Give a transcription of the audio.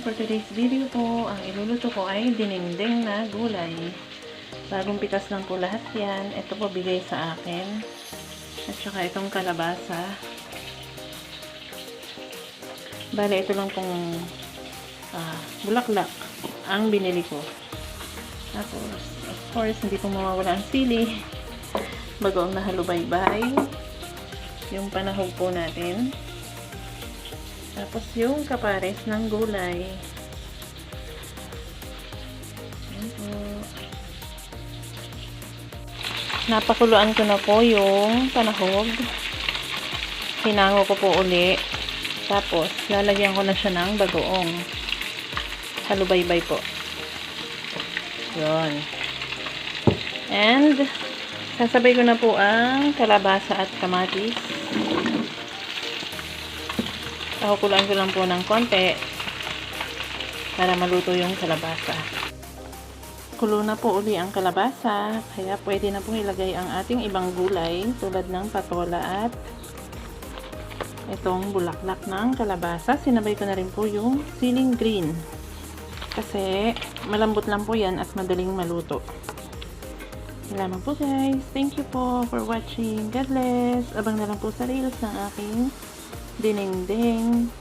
for today's video po, ang iluluto ko ay dinengdeng na gulay. Bagong pitas lang po lahat yan. Ito po bigay sa akin. At saka itong kalabasa. Bale, ito lang pong bulaklak ang binili ko. Tapos, of course, hindi po mawawala ang sili. Bagoong nahalubaybay. Yung panahog po natin. Tapos yung kapares ng gulay. Ayan po. Napakuluan ko na po yung panahog. Hinango ko po uli. Tapos lalagyan ko na siya ng bagoong. Halubaybay po. Yun. And sasabay ko na po ang kalabasa at kamatis. Pakukulaan ko lang po ng konti para maluto yung kalabasa. Kulo na po uli ang kalabasa, kaya pwede na pong ilagay ang ating ibang gulay tulad ng patola at itong bulaklak ng kalabasa. Sinabay ko na rin po yung siling green kasi malambot lang po yan at madaling maluto. Salamat po guys. Thank you po for watching. God bless. Abang na lang po sa reels ng aking dinengdeng